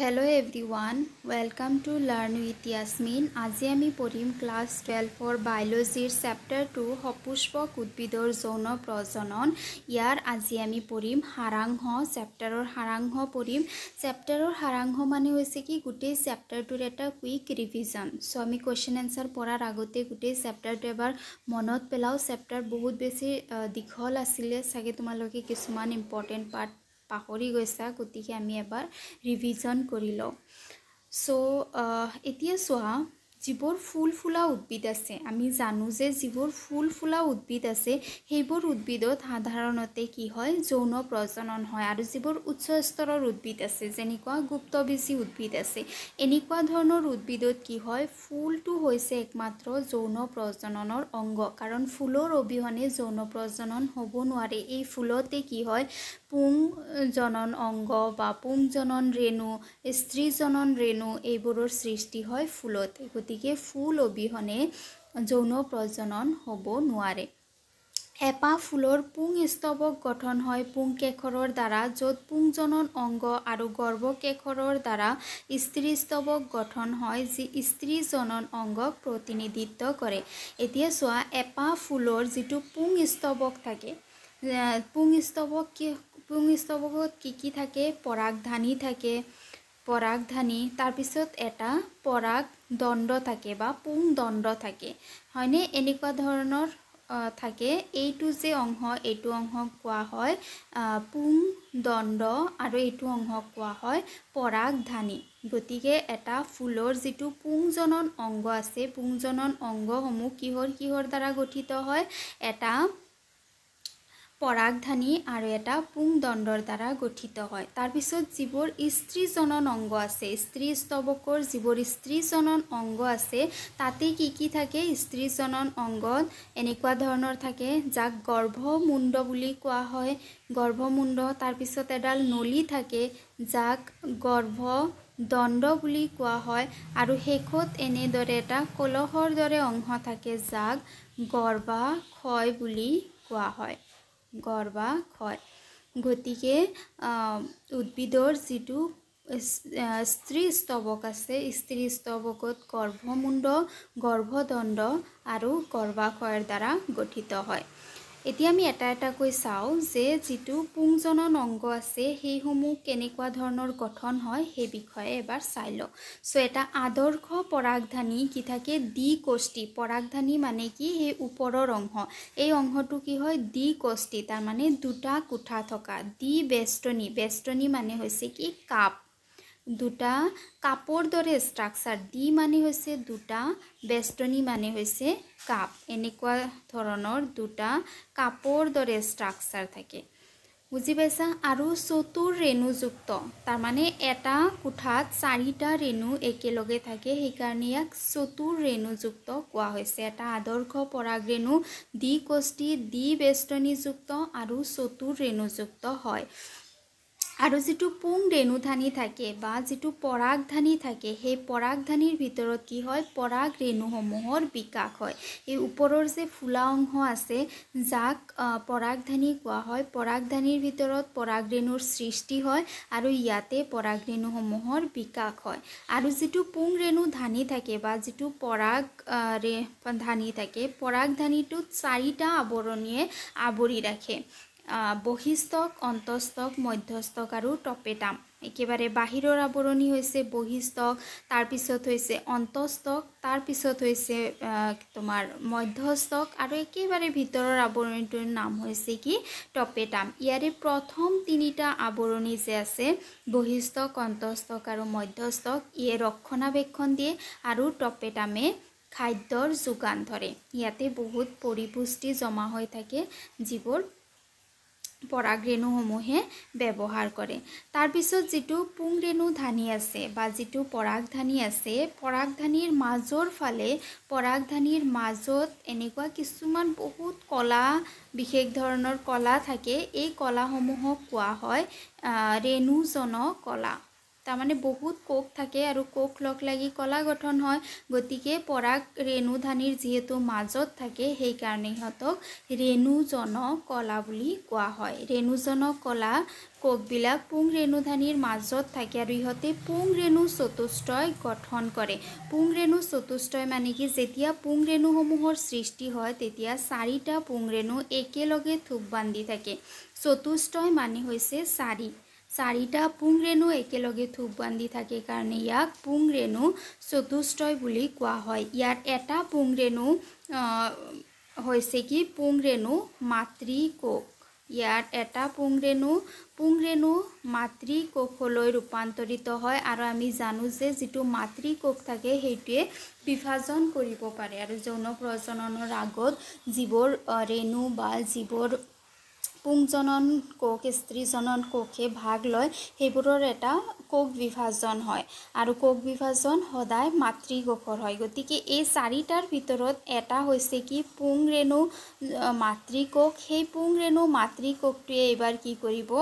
Hello everyone, welcome to Learn with Yasmin. আজি আমি পঢ়িম ক্লাস 12 বায়োলজিৰ চেপ্টাৰ 2 সপুষ্পক উদ্ভিদৰ যৌন প্ৰজনন। ইয়াৰ আজি আমি পঢ়িম সাৰাংশ, চেপ্টাৰৰ সাৰাংশ পঢ়িম। চেপ্টাৰৰ সাৰাংশ মানে হৈছে কি গোটেই চেপ্টাৰটোৰ এটা কুইক ৰিভিজন। সো আমি কোৱেশ্চন আনসাৰ পঢ়াৰ আগতে গোটেই চেপ্টাৰটো এবাৰ মনত পেলাও। চেপ্টাৰ বহুত বেছি দীঘল আছিলে, চাগে তোমালোকে কিছুমান ইম্পৰ্টেণ্ট পাৰ্ট পাহৰি গৈছা, গতিকে আমি এবাৰ ৰিভিজন কৰি লওঁ। সো এতিয়া চোৱা, যিবোৰ ফুল ফুলা উদ্ভিদ আছে, আমি জানো যে যিবোৰ ফুল ফুলা উদ্ভিদ আছে সেইবোৰ উদ্ভিদত সাধাৰণতে কি হয়, যৌন প্ৰজনন হয়। আৰু যিবোৰ উচ্চ স্তৰৰ উদ্ভিদ আছে, যেনেকুৱা গুপ্তবীজী উদ্ভিদ আছে, এনেকুৱা ধৰণৰ উদ্ভিদত কি হয়, ফুলটো হৈছে একমাত্ৰ যৌন প্ৰজননৰ অংগ। কাৰণ ফুলৰ অবিহনে যৌন প্ৰজনন হ'ব নোৱাৰে। এই ফুলতে কি হয়, পুং জনন অংগ বা পুং জনন ৰেণু, স্ত্ৰী জনন ৰেণু এইবোৰৰ সৃষ্টি হয় ফুলতে। গতিকে ফুল অবিহনে যৌন প্ৰজনন হ'ব নোৱাৰে। এপাহ ফুলৰ পুং স্তৱক গঠন হয় পুংকেশৰৰ দ্বাৰা, য'ত পুং জনন অংগ আৰু গৰ্ভকেশৰৰ দ্বাৰা স্ত্ৰী স্তৱক গঠন হয়, যি স্ত্ৰী জনন অংগক প্ৰতিনিধিত্ব কৰে। এতিয়া চোৱা, এপাহ ফুলৰ যিটো পুং স্তৱক থাকে, পুং স্তৱকত কি থাকে, পৰাগধানী থাকে, পৰাগধানী, তাৰপিছত এটা পৰাগ দণ্ড থাকে বা পুং দণ্ড থাকে, হয়নে? এনেকুৱা ধৰণৰ থাকে। এইটো যে অংশ, এইটো অংশক কোৱা হয় পুং দণ্ড আৰু এইটো অংশক কোৱা হয় পৰাগধানী। গতিকে এটা ফুলৰ যিটো পুংজনন অংগ আছে, পুংজনন অংগসমূহ কিহৰ দ্বাৰা গঠিত হয়, এটা পৰাগধানী আৰু এটা পুং দণ্ডৰ দ্বাৰা গঠিত হয়। তাৰপিছত যিবোৰ স্ত্ৰী জনন অংগ আছে, স্ত্ৰী স্তৱকৰ যিবোৰ স্ত্ৰী জনন অংগ আছে, তাতে কি থাকে, স্ত্ৰী জনন অংগত এনেকুৱা ধৰণৰ থাকে, যাক গৰ্ভমুণ্ড বুলি কোৱা হয়, গৰ্ভমুণ্ড। তাৰপিছত এডাল নলী থাকে, যাক গৰ্ভদণ্ড বুলি কোৱা হয়, আৰু শেষত এনেদৰে এটা কলহৰ দৰে অংশ থাকে, যাক গৰ্ভাশয় বুলি কোৱা হয়, গৰ্ভাশয়। গতিকে উদ্ভিদৰ যিটো স্ত্ৰী স্তৱক আছে, স্ত্ৰী স্তৱকত গৰ্ভমুণ্ড, গৰ্ভদণ্ড আৰু গৰ্ভাশয়ৰ দ্বাৰা গঠিত হয়। এতিয়া আমি এটা এটাকৈ চাওঁ যে যিটো পুংজনন অংগ আছে সেইসমূহ কেনেকুৱা ধৰণৰ গঠন হয় সেই বিষয়ে এবাৰ চাই লওঁ। সো এটা আদৰ্শ পৰাগধানী কি থাকে, দ্বিকোষ্ঠী। পৰাগধানী মানে কি, সেই ওপৰৰ অংশ, এই অংশটো কি হয়, দ্বিকোষ্ঠী, তাৰমানে দুটা কোঠা থকা। দ্বিবেষ্টনী, বেষ্টনী মানে হৈছে কি, কাপ, দুটা কাপৰ দৰে ষ্ট্ৰাকচাৰ। দ্বি মানে হৈছে দুটা, বেষ্টনী মানে হৈছে কাপ, এনেকুৱা ধৰণৰ দুটা কাপৰ দৰে ষ্ট্ৰাকচাৰ থাকে, বুজি পাইছা? আৰু চতুৰ ৰেণুযুক্ত, তাৰমানে এটা কোঠাত চাৰিটা ৰেণু একেলগে থাকে, সেইকাৰণে ইয়াক চতুৰ ৰেণুযুক্ত কোৱা হৈছে। এটা আদৰ্শ পৰাগৰেণু দ্বিকোষ্ঠী, দ্বিবেষ্টনীযুক্ত আৰু চতুৰ ৰেণুযুক্ত হয়। আৰু যিটো পুং ৰেণুধানী থাকে বা যিটো পৰাগধানী থাকে, সেই পৰাগধানীৰ ভিতৰত কি হয়, পৰাগ ৰেণুসমূহৰ বিকাশ হয়। এই ওপৰৰ যে ফুলা অংশ আছে, যাক পৰাগধানী কোৱা হয়, পৰাগধানীৰ ভিতৰত পৰাগৰেণুৰ সৃষ্টি হয় আৰু ইয়াতে পৰাগৰেণুসমূহৰ বিকাশ হয়। আৰু যিটো পুং ৰেণুধানী থাকে বা যিটো পৰাগধানী থাকে, পৰাগধানীটোত চাৰিটা আৱৰণীয়ে আৱৰি ৰাখে, বহিস্তক, অন্তস্তক, মধ্যস্থক আৰু টপেটাম। একেবাৰে বাহিৰৰ আৱৰণী হৈছে বহিস্তক, তাৰপিছত হৈছে অন্তস্তক, তাৰপিছত হৈছে তোমাৰ মধ্যস্থক, আৰু একেবাৰে ভিতৰৰ আৱৰণীটোৰ নাম হৈছে কি, টপেটাম। ইয়াৰে প্ৰথম তিনিটা আৱৰণী যে আছে, বহিস্তক, অন্তস্তক আৰু মধ্যস্থক, ইয়ে ৰক্ষণাবেক্ষণ দিয়ে আৰু টপেটামে খাদ্যৰ যোগান ধৰে। ইয়াতে বহুত পৰিপুষ্টি জমা হৈ থাকে, যিবোৰ পৰাগৰেণুসমূহে ব্যৱহাৰ কৰে। তাৰপিছত যিটো পুং ৰেণুধানী আছে বা যিটো পৰাগধানী আছে, পৰাগধানীৰ মাজৰ ফালে, পৰাগধানীৰ মাজত এনেকুৱা কিছুমান বহুত কলা, বিশেষ ধৰণৰ কলা থাকে। এই কলাসমূহক কোৱা হয় ৰেণুজন কলা, তাৰমানে বহুত কোষ থাকে আৰু কোষ লগ লাগি কলা গঠন হয় গতিকে পৰাগ ৰেণুধানীৰ যিহেতু মাজত থাকে সেইকাৰণে ইহঁতক ৰেণুজন কলা বুলি কোৱা হয় ৰেণুজন কলা কোষবিলাক পুং ৰেণুধানীৰ মাজত থাকে আৰু ইহঁতে পুং ৰেণু চতুষ্টয় গঠন কৰে পুং ৰেণু চতুষ্টয় মানে কি যেতিয়া পুং ৰেণুসমূহৰ সৃষ্টি হয় তেতিয়া চাৰিটা পুং ৰেণু একেলগে থোপ বান্ধি থাকে চতুষ্টয় মানে হৈছে চাৰিটা পুং ৰেণু একেলগে থোপ বান্ধি থাকে কাৰণে ইয়াক পুং ৰেণু চতুষ্টয় বুলি কোৱা হয় ইয়াৰ এটা পুং ৰেণু হৈছে কি পুং ৰেণু মাতৃকোষ ইয়াৰ এটা পুং ৰেণু মাতৃকোষলৈ ৰূপান্তৰিত হয় আৰু আমি জানো যে যিটো মাতৃকোষ থাকে সেইটোৱে বিভাজন কৰিব পাৰে আৰু যৌন প্ৰজননৰ আগত যিবোৰ ৰেণু বা যিবোৰ পুংজনন কোষ স্ত্ৰীজনন কোষে ভাগ লয় সেইবোৰৰ এটা কোষ বিভাজন হয় আৰু কোষ বিভাজন সদায় মাতৃকোষৰ হয় গতিকে এই চাৰিটাৰ ভিতৰত এটা হৈছে কি পুং ৰেণু মাতৃকোষ সেই পুং ৰেণু মাতৃকোষটোৱে এবাৰ কি কৰিব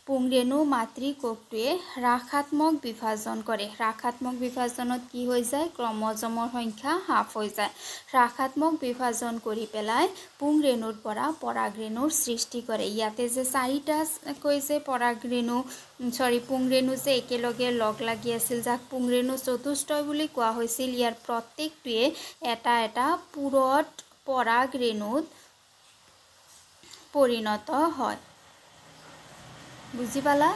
পুং ৰেণু মাতৃকোষটোৱে হ্ৰাসাত্মক বিভাজন কৰে হ্ৰাসাত্মক বিভাজনত কি হৈ যায় ক্ৰমজমৰ সংখ্যা হ্ৰাস হৈ যায় হ্ৰাসাত্মক বিভাজন কৰি পেলাই পুং ৰেণুৰ পৰা পৰাগ ৰেণুৰ সৃষ্টি কৰে ইয়াতে যে চাৰিটা কৈছে পৰাগ ৰেণু পুং ৰেণু যে একেলগে লগ লাগি আছিল যাক পুং ৰেণু চতুষ্টয় বুলি কোৱা হৈছিল ইয়াৰ প্ৰত্যেকটোৱে এটা এটা পুৰঠ পৰাগ ৰেণুত পৰিণত হয় বুজি পালা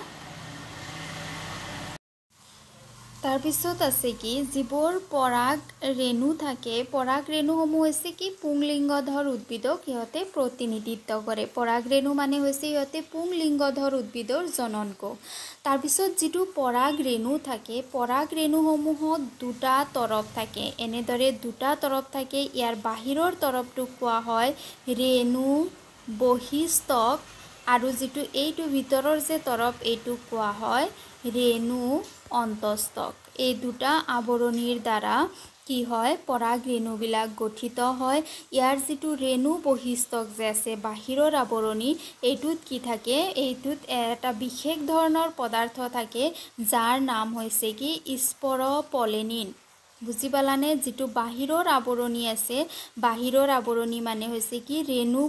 তাৰপিছত আছে কি যিবোৰ পৰাগ ৰেণু থাকে পৰাগ ৰেণুসমূহ হৈছে কি পুংলিংগধৰ উদ্ভিদক সিহঁতে প্ৰতিনিধিত্ব কৰে পৰাগ ৰেণু মানে হৈছে সিহঁতে পুংলিংগধৰ উদ্ভিদৰ জনন কোষ তাৰপিছত যিটো পৰাগ ৰেণু থাকে পৰাগ ৰেণুসমূহত দুটা তৰফ থাকে এনেদৰে দুটা তৰফ থাকে ইয়াৰ বাহিৰৰ তৰফটোক কোৱা হয় ৰেণু বহিস্তক আৰু যিটো এইটো ভিতৰৰ যে তৰফ এইটোক কোৱা হয় ৰেণু অন্তস্তক এই দুটা আৱৰণীৰ দ্বাৰা কি হয় পৰাগ ৰেণুবিলাক গঠিত হয় ইয়াৰ যিটো ৰেণু বহিস্তক যে আছে বাহিৰৰ আৱৰণী এইটোত কি থাকে এইটোত এটা বিশেষ ধৰণৰ পদাৰ্থ থাকে যাৰ নাম হৈছে কি স্পৰপলেনিন বুজি পালানে যিটো বাহিৰৰ আৱৰণী আছে বাহিৰৰ আৱৰণী মানে হৈছে কি ৰেণু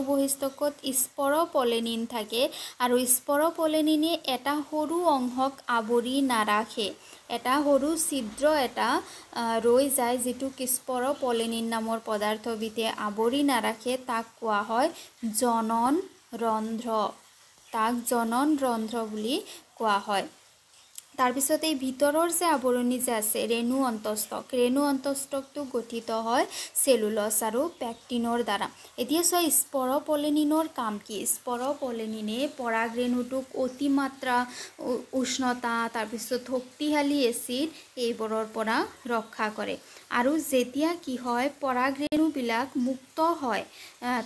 বহিস্তকত স্পৰপলেনিন থাকে আৰু স্পৰপলেনিনে এটা সৰু অংশক আৱৰি নাৰাখে এটা সৰু ছিদ্ৰ এটা ৰৈ যায় যিটো স্পৰপলেনিন নামৰ পদাৰ্থবিধে আৱৰি নাৰাখে তাক কোৱা হয় জনন ৰন্ধ্ৰ বুলি কোৱা হয় তাৰপিছত এই ভিতৰৰ যে আৱৰণী যে আছে ৰেণু অন্তস্তকটো গঠিত হয় চেলুলছ আৰু পেক্টিনৰ দ্বাৰা এতিয়া চোৱা স্পৰপলেনিনৰ কাম কি স্পৰপলেনিনে পৰাগ ৰেণুটোক অতিমাত্ৰা উষ্ণতা তাৰপিছত শক্তিশালী এচিড এইবোৰৰ পৰা ৰক্ষা কৰে আৰু যেতিয়া কি হয় পৰাগ ৰেণুবিলাক মুক্ত হয়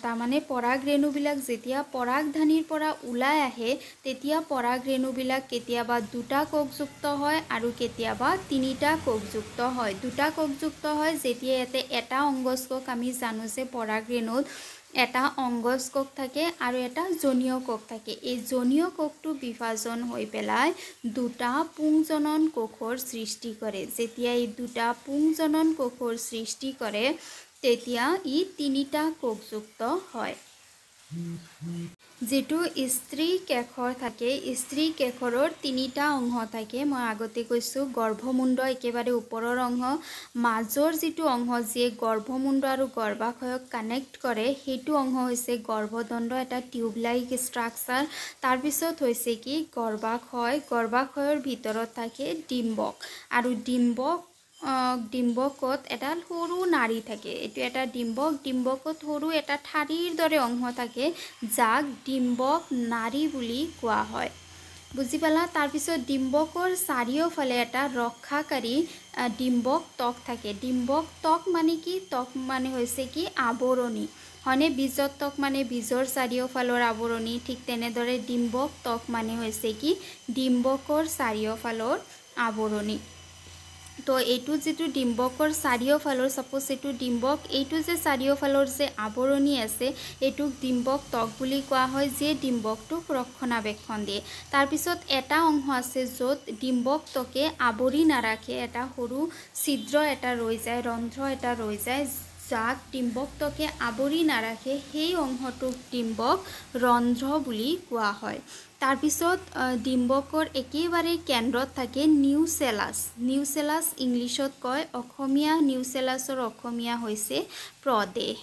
তাৰমানে পৰাগ ৰেণুবিলাক যেতিয়া পৰাগধানীৰ পৰা ওলাই আহে তেতিয়া পৰাগ ৰেণুবিলাক কেতিয়াবা দুটা কোষযুক্ত হয় আৰু কেতিয়াবা তিনিটা কোষযুক্ত হয় দুটা কোষযুক্ত হয় যেতিয়া ইয়াতে এটা অংগজ কোষ আমি জানো যে পৰাগ ৰেণুত এটা অংগজ কোষ থাকে আৰু এটা জনীয় কোষ থাকে এই জনীয় কোষটো বিভাজন হৈ পেলাই দুটা পুংজনন কোষৰ সৃষ্টি কৰে যেতিয়া এই দুটা পুংজনন কোষৰ সৃষ্টি কৰে তেতিয়া ই তিনিটা কোষযুক্ত হয় যেটো স্ত্ৰী কেশৰ থাকে স্ত্ৰী কেশৰৰ তিনিটা অংশ থাকে মই আগতে কৈছোঁ গৰ্ভমুণ্ড একেবাৰে ওপৰৰ অংশ মাজৰ যিটো অংশ যিয়ে গৰ্ভমুণ্ড আৰু গৰ্ভাশয়ক কানেক্ট কৰে সেইটো অংশ হৈছে গৰ্ভদণ্ড এটা টিউব লাইক ষ্ট্ৰাকচাৰ তাৰপিছত হৈছে কি গৰ্ভাশয়ৰ ভিতৰত থাকে ডিম্বক আৰু ডিম্বকত এডাল সৰু নাড়ী থাকে এইটো এটা ডিম্বকত সৰু এটা ঠাৰিৰ দৰে অংশ থাকে যাক ডিম্বক নাড়ী বুলি কোৱা হয় বুজি পালা তাৰপিছত ডিম্বকৰ চাৰিওফালে এটা ৰক্ষাকাৰী ডিম্বক ত্বক থাকে ডিম্বক ত্বক মানে কি ত্বক মানে হৈছে কি আৱৰণী হয়নে বীজৰ ত্বক মানে বীজৰ চাৰিওফালৰ আৱৰণী ঠিক তেনেদৰে ডিম্বক ত্বক মানে হৈছে কি ডিম্বকৰ চাৰিওফালৰ আৱৰণী তো এইটো যেটো ডিম্বকৰ চাৰিওফালৰ সাপোজ এইটো ডিম্বক এইটো যে চাৰিওফালৰ যে আৱৰণী আছে এইটোক ডিম্বক তক বুলি কোৱা হয় যে ডিম্বকটোক ৰক্ষণাবেক্ষণ দিয়ে তাৰ পিছত এটা অংশ আছে য'ত ডিম্বক তকে আৱৰি নাৰাখে এটা সৰু ছিদ্ৰ এটা ৰৈ যায় ৰন্ধ্ৰ এটা ৰৈ যায় যাক ডিম্বক তকে আৱৰি নাৰাখে সেই অংশটোক ডিম্বক ৰন্ধ্ৰ বুলি কোৱা হয় তাৰ পিছত ডিম্বকৰ একেবাৰে কেন্দ্ৰত থাকে নিউচেলাছ ইংলিছত কয় অসমীয়া নিউচেলাছৰ অসমীয়া হৈছে প্ৰদেশ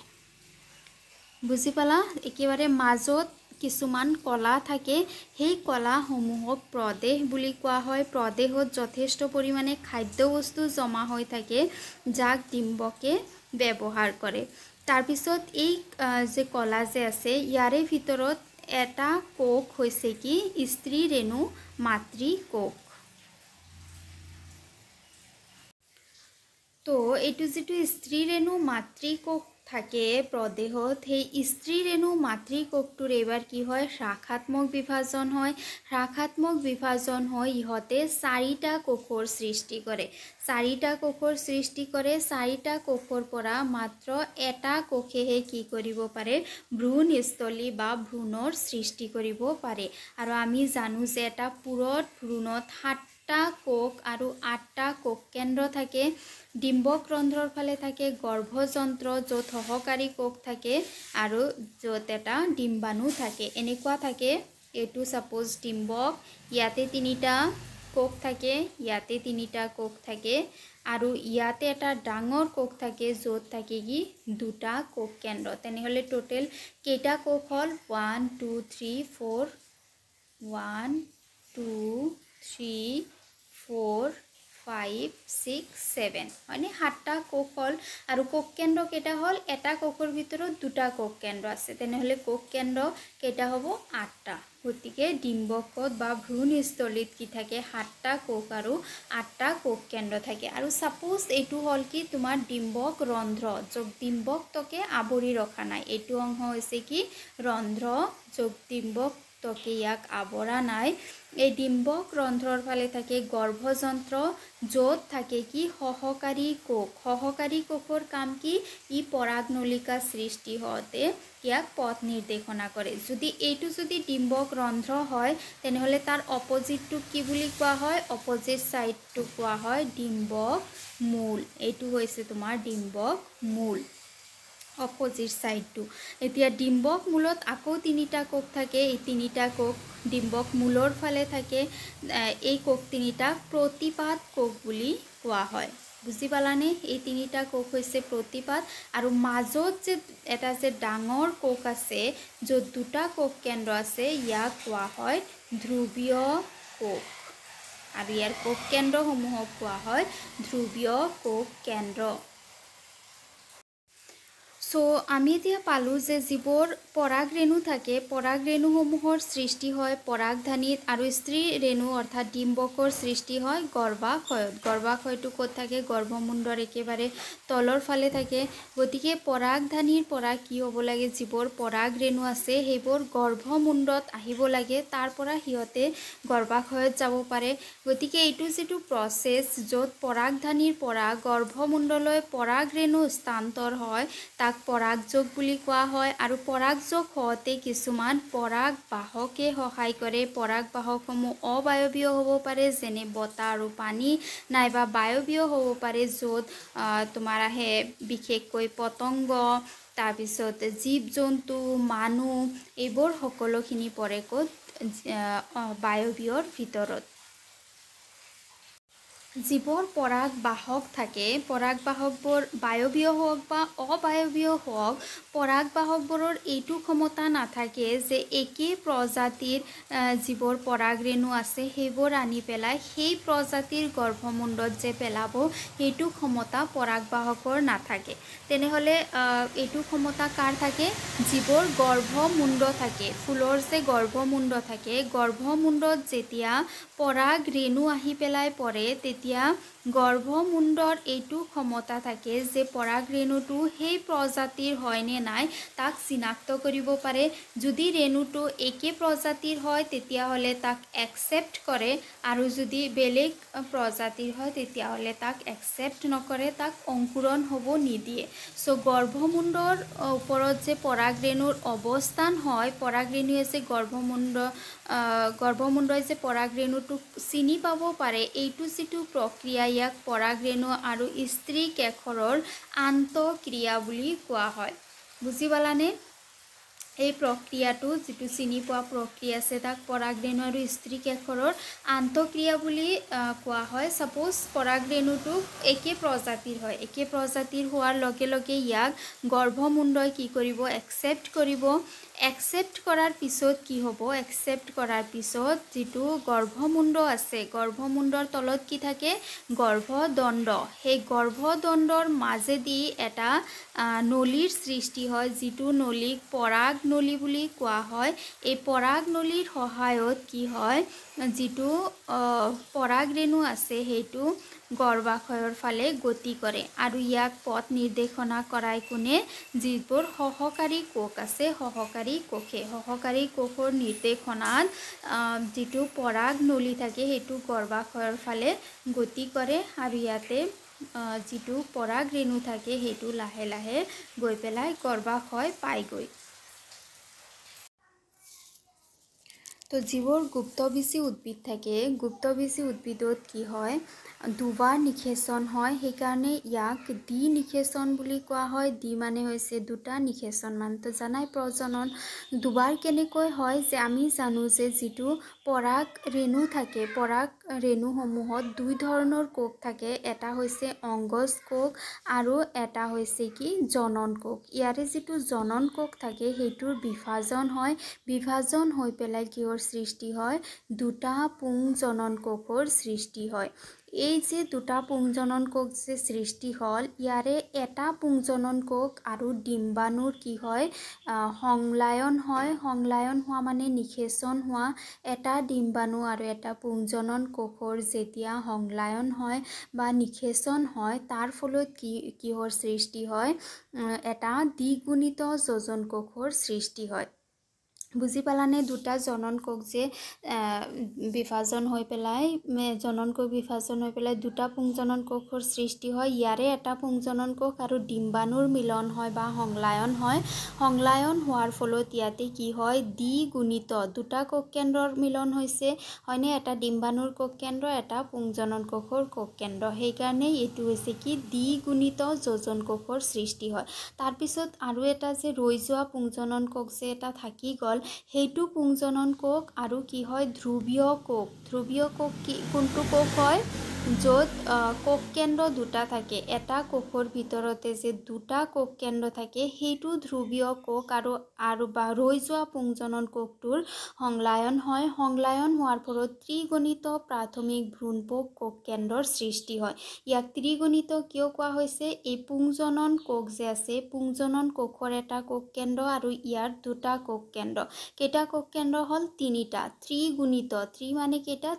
বুজি পালা একেবাৰে মাজত কিছুমান কলা থাকে সেই কলাসমূহক প্ৰদেশ বুলি কোৱা হয় প্ৰদেশত যথেষ্ট পৰিমাণে খাদ্যবস্তু জমা হৈ থাকে যাক ডিম্বকে ব্যৱহাৰ কৰে তাৰ পিছত এই যে কলা যে আছে ইয়াৰে ভিতৰত এটা কোষ হৈছে কি স্ত্ৰী ৰেণু মাতৃ কোষ তো এইটো যেটো স্ত্ৰী ৰেণু মাতৃ কোষ থাকে প্ৰদেশত সেই স্ত্ৰী ৰেণু মাতৃ কোষটোৰ এবাৰ কি হয় শাখাত্মক বিভাজন হয় ইহতে চাৰিটা কোষৰ সৃষ্টি কৰে চাৰিটা কোষৰ পৰা মাত্ৰ এটা কোষেহে কি কৰিব পাৰে ভ্ৰূণস্থলী বা ভ্ৰূণৰ সৃষ্টি কৰিব পাৰে আৰু আমি জানো যে এটা পুৰঠ ভ্ৰূণত 7টা কোষ আৰু 8টা কোষ কেন্দ্ৰ থাকে ডিম্বক ৰন্ধ্ৰৰ ফালে থাকে গৰ্ভযন্ত্ৰ য'ত সহকাৰী কোষ থাকে আৰু য'ত এটা ডিম্বাণু থাকে এনেকুৱা থাকে এটো সাপোজ ডিম্বক ইয়াতে 3টা কোষ থাকে ইয়াতে 3টা কোষ থাকে আৰু ইয়াতে এটা ডাঙৰ কোষ থাকে য'ত থাকে কি 2টা কোষ কেন্দ্ৰ তেনেহলে টোটাল কেইটা কোষ হল 1 2 3 4 1 2 3 4 5 6 7 মানে 7টা কোষ হল আৰু কোষ কেন্দ্ৰ কেইটা হল এটা কোষৰ ভিতৰত 2টা কোষ কেন্দ্ৰ আছে তেনেহলে কোষ কেন্দ্ৰ কেইটা হ'ব 8টা গতিকে ডিম্বকত বা ভ্ৰূণস্থলীত কি থাকে 7টা কোষ আৰু 8টা কোষ কেন্দ্ৰ থাকে আৰু সাপোজ এইটো হল কি তোমাৰ ডিম্বক ৰন্ধ্ৰ যোগ ডিম্বক তকে আৱৰি ৰখা নাই এইটো অংশ হৈছে কি ৰন্ধ্ৰ যোগ ডিম্বক তকে ইয়াক আৱৰা নাই এই ডিম্বক ৰন্ধ্ৰৰ ফালে থাকে গৰ্ভযন্ত্ৰ য'ত থাকে কি সহকাৰী কোষৰ কাম কি ই পৰাগনলিকা সৃষ্টি হতে ইয়াক পথ নিৰ্দেশনা কৰে যদি এইটো যদি ডিম্বক ৰন্ধ্ৰ হয় তেনেহলে তাৰ অপজিটটো কি বুলি কোৱা হয় অপজিট সাইডটো কোৱা হয় ডিম্বক মূল এইটো হৈছে তোমাৰ ডিম্বক মূল অপজিট সাইডটো এতিয়া ডিম্বক মূলত আকৌ 3টা কোষ থাকে এই 3টা কোষ ডিম্বক মূলৰ ফালে থাকে এই কোষ 3টা প্ৰতিপাদ কোষ বুলি কোৱা হয় বুজি পালানে এই 3টা কোষ হৈছে প্ৰতিপাদ আৰু মাজত যে এটা যে ডাঙৰ কোষ আছে য'ত 2টা কোষ কেন্দ্ৰ আছে ইয়াক কোৱা হয় ধ্ৰুৱীয় কোষ আৰু ইয়াৰ কোষ কেন্দ্ৰসমূহক কোৱা হয় ধ্ৰুৱীয় কোষ কেন্দ্ৰ সো আমি এতিয়া পালো যে যিবোৰ পৰাগ ৰেণু থাকে পৰাগ ৰেণুসমূহৰ সৃষ্টি হয় পৰাগধানীত আৰু স্ত্ৰী ৰেণু অৰ্থাৎ ডিম্বকৰ সৃষ্টি হয় গৰ্ভাশয়টো ক'ত থাকে গৰ্ভমুণ্ডৰ একেবাৰে তলৰ ফালে থাকে গতিকে পৰাগধানীৰ পৰা কি হ'ব লাগে যিবোৰ পৰাগ ৰেণু আছে সেইবোৰ গৰ্ভমুণ্ডত আহিব লাগে তাৰ পৰা সিহঁতে গৰ্ভাশয়ত যাব পাৰে গতিকে এইটো যেটো প্ৰসেস য'ত পৰাগধানীৰ পৰা গৰ্ভমুণ্ডলৈ পৰাগ ৰেণু স্থানান্তৰ হয় তাক পৰাগযোগ বুলি কোৱা হয় আৰু পৰাগযোগ হওঁতে কিছুমান পৰাগ বাহকে সহায় কৰে পৰাগ বাহকসমূহ অবায়বীয় হ'ব পাৰে যেনে বতাহ আৰু পানী নাইবা বায়বীয় হ'ব পাৰে য'ত তোমাৰ আহে বিশেষকৈ পতংগ তাৰ পিছত জীৱ জন্তু মানুহ এইবোৰ সকলোখিনি পৰে ক'ত বায়বীয়ৰ ভিতৰত যিবোৰ পৰাগ বাহক থাকে পৰাগ বাহকবোৰ বায়বীয় হোক বা অবায়বীয় হোক পৰাগ বাহকবোৰৰ এইটো ক্ষমতা নাথাকে যে একে প্ৰজাতিৰ যিবোৰ পৰাগ ৰেণু আছে সেইবোৰ আনি পেলাই সেই প্ৰজাতিৰ গৰ্ভমুণ্ডত যে পেলাব সেইটো ক্ষমতা পৰাগ বাহকৰ নাথাকে তেনেহলে এইটো ক্ষমতা কাৰ থাকে যিবোৰ গৰ্ভমুণ্ড থাকে ফুলৰ যে গৰ্ভমুণ্ড থাকে গৰ্ভমুণ্ডত যেতিয়া পৰাগ ৰেণু আহি পেলাই পৰে তেতিয়া তেতিয়া গৰ্ভমুণ্ডৰ এইটো ক্ষমতা থাকে যে পৰাগ ৰেণুটো সেই প্ৰজাতিৰ হয় নে নাই তাক চিনাক্ত কৰিব পাৰে। যদি ৰেণুটো একে প্ৰজাতিৰ হয় তেতিয়াহ'লে তাক একচেপ্ট কৰে, আৰু যদি বেলেগ প্ৰজাতিৰ হয় তেতিয়াহ'লে তাক একচেপ্ট নকৰে, তাক অংকুৰণ হ'ব নিদিয়ে। চ' গৰ্ভমুণ্ডৰ ওপৰত যে পৰাগ ৰেণুৰ অৱস্থান হয়, পৰাগ ৰেণুৱে যে গৰ্ভমুণ্ডই যে পৰাগ ৰেণুটোক চিনি পাব পাৰে, এইটো যিটো প্ৰক্ৰিয়া ইয়াক পৰাগ ৰেণু আৰু স্ত্ৰী কেশৰৰ আন্তঃক্ৰিয়া বুলি কোৱা হয়। বুজি পালানে? এই প্ৰক্ৰিয়াটো যিটো চিনি পোৱা প্ৰক্ৰিয়া আছে তাক পৰাগ ৰেণু আৰু স্ত্ৰী কেশৰৰ আন্তঃক্ৰিয়া বুলি কোৱা হয়। ছাপ'জ পৰাগ ৰেণুটো একে প্ৰজাতিৰ হয়, একে প্ৰজাতিৰ হোৱাৰ লগে লগে ইয়াক গৰ্ভমুণ্ডই কি কৰিব? একচেপ্ট কৰিব। একচেপ্ট কৰাৰ পিছত কি হ'ব? একচেপ্ট কৰাৰ পিছত যিটো গৰ্ভমুণ্ড আছে, গৰ্ভমুণ্ডৰ তলত কি থাকে? গৰ্ভদণ্ড। সেই গৰ্ভদণ্ডৰ মাজেদি এটা নলীৰ সৃষ্টি হয়, যিটো নলীক পৰাগ নলী বুলি কোৱা হয়। এই পৰাগ নলীৰ সহায়ত কি হয়? যিটো পৰাগ ৰেণু আছে সেইটো গৰ্ভাশয়ৰ ফালে গতি কৰে, আৰু ইয়াক পথ নিৰ্দেশনা কৰাই কোনে? যিবোৰ সহকাৰী কোষ আছে, সহকাৰী কোষৰ নিৰ্দেশনাত যিটো পৰাগ নলী থাকে সেইটো গৰ্ভাশয়ৰ ফালে গতি কৰে, আৰু ইয়াতে যিটো পৰাগ ৰেণু থাকে সেইটো লাহে লাহে গৈ পেলাই গৰ্ভাশয় পায়গৈ। তো যিবোৰ গুপ্তবীজী উদ্ভিদ থাকে, গুপ্তবীজী উদ্ভিদত কি হয়? দুবাৰ নিষেচন হয়, সেইকাৰণে ইয়াক দ্বিনিষেচন বুলি কোৱা হয়। দ্বি মানে হৈছে দুটা, নিষেচন মানে জানাই প্ৰজনন। দুবাৰ কেনেকৈ হয়? যে আমি জানো যে যিটো পৰাগ ৰেণু থাকে, পৰাগ ৰেণুসমূহত দুই ধৰণৰ কোষ থাকে। এটা হৈছে অংগজ কোষ আৰু এটা হৈছে কি? জনন কোষ। ইয়াৰে যিটো জনন কোষ থাকে সেইটোৰ বিভাজন হয়, বিভাজন হৈ পেলাই কিহৰ সৃষ্টি হয়? দুটা পুংজনন কোষৰ সৃষ্টি হয়। এই যে দুটা পুংজনন কোষ যে সৃষ্টি হ'ল, ইয়াৰে এটা পুংজনন কোষ আৰু ডিম্বাণুৰ কি হয়? সংলায়ন হয়। সংলায়ন হোৱা মানে নিষেচন হোৱা। এটা ডিম্বাণু আৰু এটা পুংজনন কোষৰ যেতিয়া সংলায়ন হয় বা নিষেচন হয়, তাৰ ফলত কিহৰ সৃষ্টি হয়? এটা দ্বিগুণিত যোজন কোষৰ সৃষ্টি হয়। বুজি পালানে? দুটা জনন কোষ যে বিভাজন হৈ পেলাই দুটা পুংজনন কোষৰ সৃষ্টি হয়। ইয়াৰে এটা পুংজনন কোষ আৰু ডিম্বাণুৰ মিলন হয় বা সংলায়ন হয়। সংলায়ন হোৱাৰ ফলত ইয়াতে কি হয়? দ্বিগুণিত দুটা কোষ কেন্দ্ৰৰ মিলন হৈছে, হয়নে? এটা ডিম্বাণুৰ কোষ কেন্দ্ৰ, এটা পুংজনন কোষৰ কোষ কেন্দ্ৰ। সেইকাৰণে এইটো হৈছে কি? দ্বিগুণিত যোজন কোষৰ সৃষ্টি হয়। তাৰপিছত আৰু এটা যে ৰৈ যোৱা পুংজনন কোষ যে এটা থাকি গ'ল, সেইটো পুংজনন কোষ আৰু কি হয়? ধ্ৰুৱীয় কোষ। ধ্ৰুৱীয় কোষ কোনটো কোষ হয়? য'ত কোষ কেন্দ্ৰ দুটা থাকে, এটা কোষৰ ভিতৰতে যে দুটা কোষ কেন্দ্ৰ থাকে, সেইটো ধ্ৰুৱীয় কোষ আৰু বা ৰৈ যোৱা পুংজনন কোষটোৰ সংলায়ন হয়। সংলায়ন হোৱাৰ ফলত ত্ৰিগণিত প্ৰাথমিক ভ্ৰূণপোষ কোষ কেন্দ্ৰৰ সৃষ্টি হয়। ইয়াক ত্ৰিগণিত কিয় কোৱা হৈছে? এই পুংজনন কোষ যে আছে, পুংজনন কোষৰ এটা কোষ কেন্দ্ৰ আৰু ইয়াৰ দুটা কোষ কেন্দ্ৰ। কেইটা কোষ কেন্দ্ৰ হ'ল? তিনিটা। ত্ৰিগুণিত, ত্ৰি মানে কেইটা?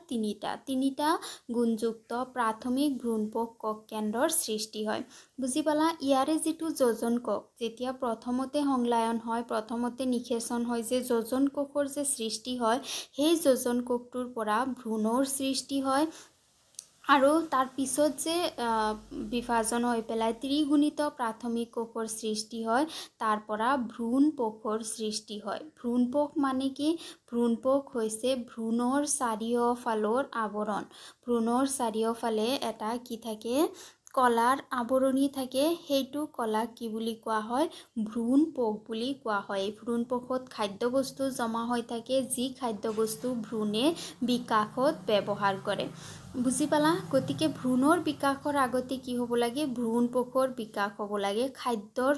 তিনিটা গুণযুক্ত প্ৰাথমিক ভ্ৰূণপোষ কোষ কেন্দ্ৰৰ সৃষ্টি হয়। বুজি পালা? ইয়াৰে যিটো যোজন কোষ, যেতিয়া প্ৰথমতে সংলায়ন হয়, প্ৰথমতে নিষেচন হয়, যে যোজন কোষৰ যে সৃষ্টি হয়, সেই যোজন কোষটোৰ পৰা ভ্ৰূণৰ সৃষ্টি হয়, আৰু তাৰ পিছত যে বিভাজন হৈ পেলাই ত্ৰিগুণিত প্ৰাথমিক কোষৰ সৃষ্টি হয়, তাৰ পৰা ভ্ৰূণপোষৰ সৃষ্টি হয়। ভ্ৰূণপোষ মানে কি? ভ্ৰূণপোষ হৈছে ভ্ৰূণৰ চাৰিওফালৰ আৱৰণ। ভ্ৰূণৰ চাৰিওফালে এটা কি থাকে? কলাৰ আৱৰণি থাকে। সেইটো কলাক কি বুলি কোৱা হয়? ভ্ৰূণপোষ বুলি কোৱা হয়। এই ভ্ৰূণপোষত খাদ্যবস্তু জমা হৈ থাকে, যি খাদ্যবস্তু ভ্ৰূণে বিকাশত ব্যৱহাৰ কৰে। বুজি পালা? গতিকে ভ্ৰূণৰ বিকাশৰ আগতে কি হ'ব লাগে? ভ্ৰূণপোষৰ বিকাশ হ'ব লাগে, খাদ্যৰ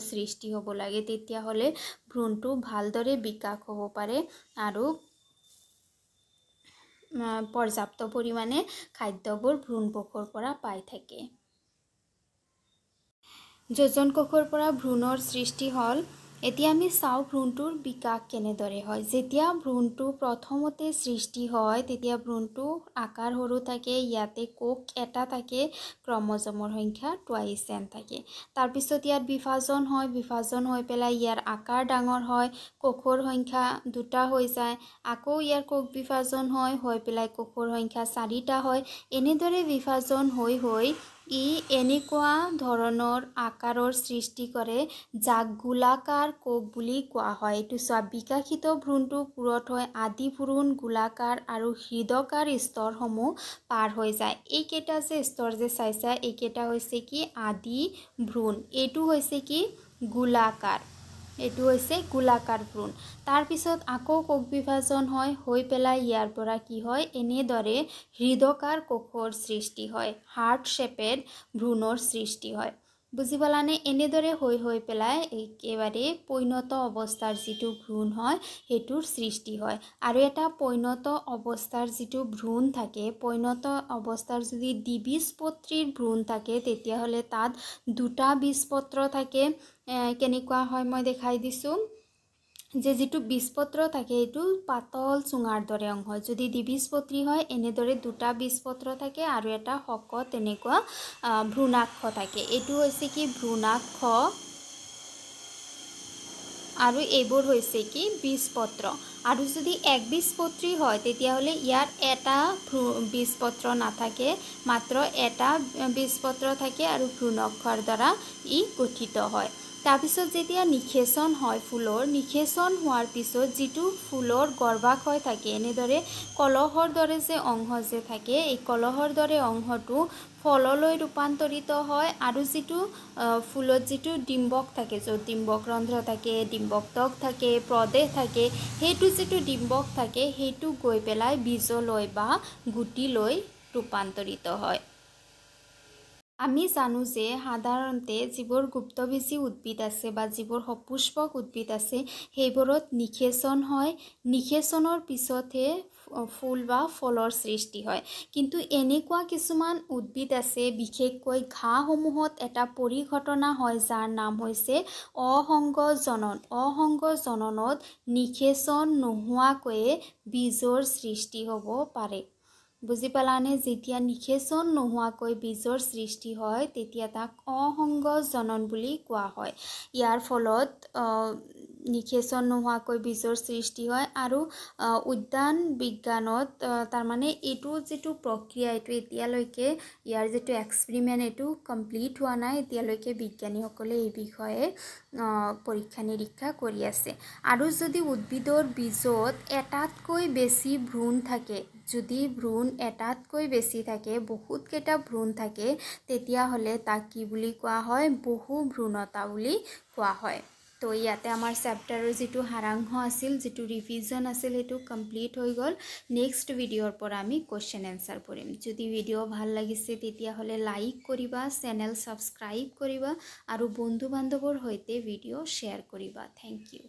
সৃষ্টি হ'ব লাগে, তেতিয়াহ'লে ভ্ৰূণটো ভালদৰে বিকাশ হ'ব পাৰে আৰু পৰ্যাপ্ত পৰিমাণে খাদ্যবোৰ ভ্ৰূণপোষৰ পৰা পাই থাকে। যোজন কোষৰ পৰা ভ্ৰূণৰ সৃষ্টি হ'ল, এতিয়া আমি চাওঁ ভ্ৰূণটোৰ বিকাশ কেনেদৰে হয়। যেতিয়া ভ্ৰূণটো প্ৰথমতে সৃষ্টি হয় তেতিয়া ভ্ৰূণটো আকাৰ সৰু থাকে, ইয়াতে কোষ এটা থাকে, ক্ৰমজমৰ সংখ্যা টুৱাইছ এন থাকে। তাৰপিছত ইয়াত বিভাজন হয়, বিভাজন হৈ পেলাই ইয়াৰ আকাৰ ডাঙৰ হয়, কোষৰ সংখ্যা 2টা হৈ যায়, আকৌ ইয়াৰ কোষ বিভাজন হয়, হৈ পেলাই কোষৰ সংখ্যা 4টা হয়। এনেদৰে বিভাজন হৈ ই এনেকুৱা ধৰণৰ আকাৰৰ সৃষ্টি কৰে যাক গোলাকাৰ কোষ বুলি কোৱা হয়। এইটো চোৱা, বিকাশিত ভ্ৰূণটো পুৰঠ হৈ আদি ভ্ৰূণ, গোলাকাৰ আৰু হৃদকাৰ স্তৰসমূহ পাৰ হৈ যায়। এইকেইটা যে স্তৰ যে চাইছা, এইকেইটা হৈছে কি আদি ভ্ৰূণ, এইটো হৈছে কি গোলাকাৰ, এইটো হৈছে গোলাকাৰ ভ্ৰূণ। তাৰপিছত আকৌ কোষ বিভাজন হয়, হৈ পেলাই ইয়াৰ পৰা কি হয়, এনেদৰে হৃদকাৰ কোষৰ সৃষ্টি হয়, হাৰ্ট শ্বেপেড ভ্ৰূণৰ সৃষ্টি হয়। বুজি পালানে? এনেদৰে হৈ পেলাই একেবাৰে পৈণত অৱস্থাৰ যিটো ভ্ৰূণ হয় সেইটোৰ সৃষ্টি হয়। আৰু এটা পৈণত অৱস্থাৰ যিটো ভ্ৰূণ থাকে, পৈণত অৱস্থাৰ যদি দ্বিবীজপত্ৰীৰ ভ্ৰূণ থাকে তেতিয়াহ'লে তাত 2টা বীজপত্ৰ থাকে। কেনেকুৱা হয় মই দেখাই দিছোঁ, যে যিটো বীজপত্ৰ থাকে এইটো পাতল চুঙাৰ দৰে অংশ। যদি দ্বিবীজপত্ৰী হয় এনেদৰে 2টা বীজপত্ৰ থাকে আৰু এটা শকত তেনেকুৱা ভ্ৰূণাক্ষ থাকে। এইটো হৈছে কি ভ্ৰূণাক্ষ আৰু এইবোৰ হৈছে কি বীজপত্ৰ। আৰু যদি একবীজপত্ৰী হয় তেতিয়াহ'লে ইয়াত এটা বীজপত্ৰ নাথাকে, মাত্ৰ এটা বীজপত্ৰ থাকে আৰু ভ্ৰূণাক্ষৰ দ্বাৰা ই গঠিত হয়। তাৰপিছত যেতিয়া নিষেচন হয় ফুলৰ, নিষেচন হোৱাৰ পিছত যিটো ফুলৰ গৰ্ভাশয় থাকে, এনেদৰে কলহৰ দৰে যে অংশ যে থাকে, এই কলহৰ দৰে অংশটো ফললৈ ৰূপান্তৰিত হয়। আৰু যিটো ফুলত যিটো ডিম্বক থাকে, য'ত ডিম্বক ৰন্ধ্ৰ থাকে, ডিম্বক ত্বক থাকে, প্ৰদেশ থাকে, সেইটো যিটো ডিম্বক থাকে সেইটো গৈ পেলাই বীজলৈ বা গুটিলৈ ৰূপান্তৰিত হয়। আমি জানো যে সাধাৰণতে যিবোৰ গুপ্তবীজী উদ্ভিদ আছে বা যিবোৰ সপুষ্পক উদ্ভিদ আছে সেইবোৰত নিষেচন হয়, নিষেচনৰ পিছতহে ফুল বা ফলৰ সৃষ্টি হয়। কিন্তু এনেকুৱা কিছুমান উদ্ভিদ আছে, বিশেষকৈ ঘাঁহসমূহত এটা পৰিঘটনা হয় যাৰ নাম হৈছে অসংগ জনন। অসংগ জননত নিষেচন নোহোৱাকৈয়ে বীজৰ সৃষ্টি হ'ব পাৰে। বুজি পালানে? যেতিয়া নিষেচন নোহোৱাকৈ বীজৰ সৃষ্টি হয় তেতিয়া তাক অসংগ জনন বুলি কোৱা হয়। ইয়াৰ ফলত নিষেচন নোহোৱাকৈ বীজৰ সৃষ্টি হয়। আৰু উদ্যান বিজ্ঞানত তাৰমানে এইটো যিটো প্ৰক্ৰিয়া, এইটো এতিয়ালৈকে ইয়াৰ যিটো এক্সপেৰিমেণ্ট এইটো কমপ্লিট হোৱা নাই। এতিয়ালৈকে বিজ্ঞানীসকলে এই বিষয়ে পৰীক্ষা নিৰীক্ষা কৰি আছে। আৰু যদি উদ্ভিদৰ বীজত এটাতকৈ বেছি ভ্ৰূণ থাকে, যদি ভ্ৰূণ এটাতকৈ বেছি থাকে, বহুতকেইটা ভ্ৰূণ থাকে, তেতিয়াহ'লে তাক কি বুলি কোৱা হয়, বহু ভ্ৰূণতা বুলি কোৱা হয়। তো ইয়াতে আমাৰ চেপ্টাৰৰ যিটো সাৰাংশ আছিল, যিটো ৰিভিজন আছিল, সেইটো কমপ্লিট হৈ গ'ল। নেক্সট ভিডিঅ'ৰ পৰা আমি কুৱেশ্যন এনচাৰ কৰিম। যদি ভিডিঅ' ভাল লাগিছে তেতিয়াহ'লে লাইক কৰিবা, চেনেল ছাবস্ক্ৰাইব কৰিবা আৰু বন্ধু বান্ধৱৰ সৈতে ভিডিঅ' শ্বেয়াৰ কৰিবা। Thank U.